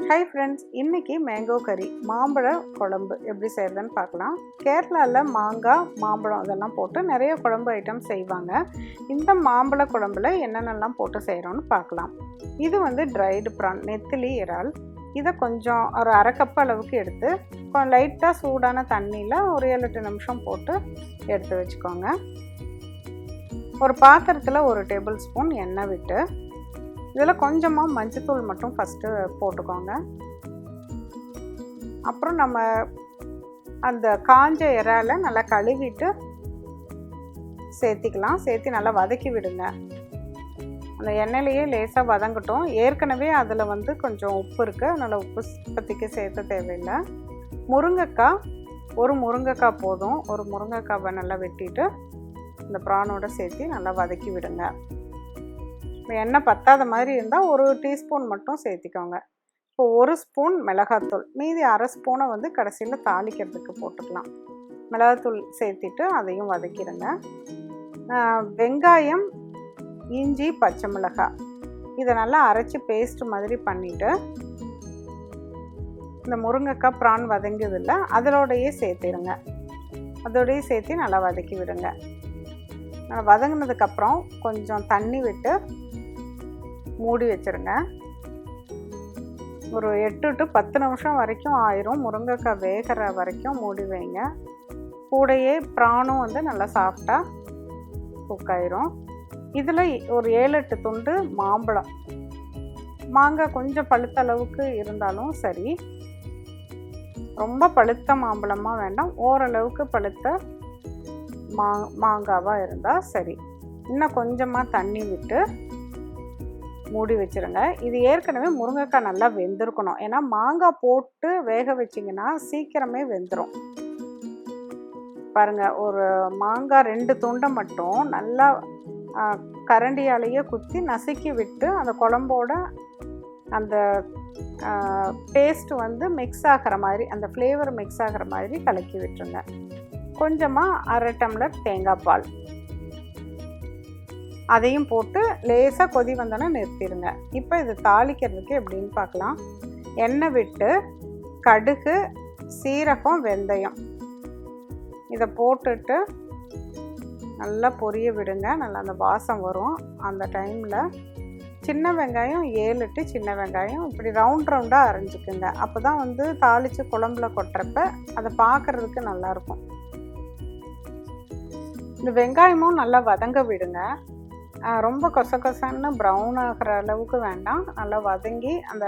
Hi friends, இன்றைக்கி mango கறி மாம்பழ குழம்பு எப்படி செய்கிறதுன்னு பார்க்கலாம். கேரளாவில் மாங்காய் மாம்பழம் இதெல்லாம் போட்டு நிறைய குழம்பு ஐட்டம் செய்வாங்க. இந்த மாம்பழ குழம்புல என்னென்னலாம் போட்டு செய்கிறோன்னு பார்க்கலாம். இது வந்து ட்ரைடு ப்ரான், நெத்திலி இறால். இதை கொஞ்சம் ஒரு அரை கப் அளவுக்கு எடுத்து கொஞ்சம் லைட்டாக சூடான தண்ணியில் ஒரு 7-8 நிமிஷம் போட்டு எடுத்து வச்சுக்கோங்க. ஒரு பாத்திரத்தில் 1 டேபிள் ஸ்பூன் எண்ணெய் விட்டு இதில் கொஞ்சமாக மஞ்சத்தூள் மட்டும் ஃபஸ்ட்டு போட்டுக்கோங்க. அப்புறம் நம்ம அந்த காஞ்ச இறாலை நல்லா கழுவிட்டு சேர்த்திக்கலாம். சேர்த்து நல்லா வதக்கி விடுங்க. அந்த எண்ணெயிலேயே லேசாக வதங்கட்டும். ஏற்கனவே அதில் வந்து கொஞ்சம் உப்பு இருக்குது, அதனால் உப்பு இப்போதைக்கு சேர்த்த தேவையில்லை. முருங்கைக்காய், ஒரு முருங்கைக்காய் போதும். ஒரு முருங்கைக்காவை நல்லா வெட்டிட்டு இந்த ப்ரானோடு சேர்த்து நல்லா வதக்கி விடுங்க. எண்ணெய் பத்தாத மாதிரி இருந்தால் 1 டீஸ்பூன் மட்டும் சேர்த்திக்கோங்க. இப்போ 1 ஸ்பூன் மிளகாத்தூள், மீதி அரை ஸ்பூனை வந்து கடைசியில் தாளிக்கிறதுக்கு போட்டுக்கலாம். மிளகாத்தூள் சேர்த்திட்டு அதையும் வதக்கிடுங்க. வெங்காயம், இஞ்சி, பச்சை மிளகாய் இதை நல்லா அரைச்சி பேஸ்ட் மாதிரி பண்ணிவிட்டு இந்த முருங்கைக்காய் ப்ரான் வதங்கியதில்ல அதோடையே சேர்த்திடுங்க. அதோடையே சேர்த்து நல்லா வதக்கி விடுங்க. வதங்கினதுக்கப்புறம் கொஞ்சம் தண்ணி விட்டு மூடி வச்சுருங்க. ஒரு 8 to 10 நிமிஷம் வரைக்கும் ஆயிரும். முருங்கைக்காய் வேகிற வரைக்கும் மூடி வைங்க. கூடையே ப்ரானும் வந்து நல்லா சாஃப்டாக குக் ஆயிரும். இதில் ஒரு 7-8 துண்டு மாம்பழம், மாங்காய் கொஞ்சம் பழுத்த அளவுக்கு இருந்தாலும் சரி, ரொம்ப பழுத்த மாம்பழமாக வேண்டாம், ஓரளவுக்கு பழுத்த மாங்காவாக இருந்தால் சரி. இன்னும் கொஞ்சமாக தண்ணி விட்டு மூடி வச்சுருங்க. இது ஏற்கனவே முருங்கைக்காய் நல்லா வெந்திருக்கணும். ஏன்னா மாங்காய் போட்டு வேக வச்சிங்கன்னா சீக்கிரமே வெந்துடும். பாருங்கள், ஒரு மாங்காய் 2 துண்டை மட்டும் நல்லா கரண்டியாலேயே குத்தி நசுக்கி விட்டு அந்த குழம்போட அந்த பேஸ்ட் வந்து மிக்ஸ் ஆகிற மாதிரி, அந்த ஃப்ளேவர் மிக்ஸ் ஆகிற மாதிரி கலக்கி விட்டுருங்க. கொஞ்சமாக அரை டம்ளர் தேங்காய் பால் அதையும் போட்டு லேசாக கொதி வந்தோன்னே நிறுத்திடுங்க. இப்போ இது தாளிக்கிறதுக்கு எப்படின்னு பார்க்கலாம். எண்ணெய் விட்டு கடுகு, சீரகம், வெந்தயம் இதை போட்டுட்டு நல்லா பொரிய விடுங்க. நல்லா அந்த வாசம் வரும். அந்த டைமில் சின்ன வெங்காயம் 7-8 சின்ன வெங்காயம் இப்படி ரவுண்டாக அரைஞ்சிக்குங்க. அப்போ தான் வந்து தாளித்து குழம்புல கொட்டுறப்ப அதை பார்க்குறதுக்கு நல்லாயிருக்கும். இந்த வெங்காயமும் நல்லா வதங்க விடுங்க. ரொம்ப கொசன்னு ப்ரௌன் ஆகிற அளவுக்கு வேண்டாம். நல்லா வதங்கி அந்த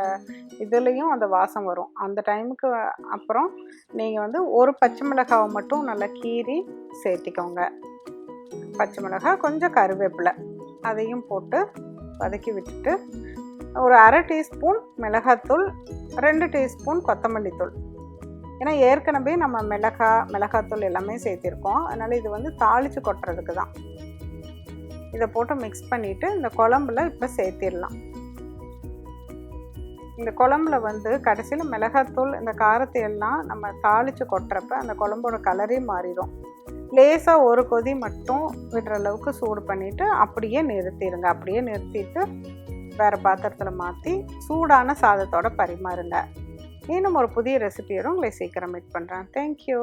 இதுலேயும் அந்த வாசம் வரும். அந்த டைமுக்கு அப்புறம் நீங்கள் வந்து ஒரு பச்சை மிளகாவை மட்டும் நல்லா கீறி சேர்த்திக்கோங்க. பச்சை மிளகாய், கொஞ்சம் கருவேப்பிலை அதையும் போட்டு வதக்கி விட்டுட்டு ஒரு அரை டீஸ்பூன் மிளகாத்தூள், 2 டீஸ்பூன் கொத்தமல்லி தூள். ஏன்னா ஏற்கனவே நம்ம மிளகாத்தூள் எல்லாமே சேர்த்திருக்கோம். அதனால் இது வந்து தாளித்து கொட்டுறதுக்கு தான். இதை போட்டு மிக்ஸ் பண்ணிவிட்டு இந்த குழம்புல இப்போ சேர்த்திடலாம். இந்த குழம்புல வந்து கடைசியில் மிளகாத்தூள் இந்த காரத்தை எல்லாம் நம்ம தாளித்து கொட்டுறப்ப அந்த குழம்போட கலரே மாறிடும். லேசாக ஒரு கொதி மட்டும் விடுற அளவுக்கு சூடு பண்ணிவிட்டு அப்படியே நிறுத்திடுங்க. அப்படியே நிறுத்திட்டு வேறு பாத்திரத்தில் மாற்றி சூடான சாதத்தோடு பரிமாறுங்க. இன்னும் ஒரு புதிய ரெசிபியோடு உங்களை சீக்கிரம் மீட் பண்ணுறேன். தேங்க்யூ.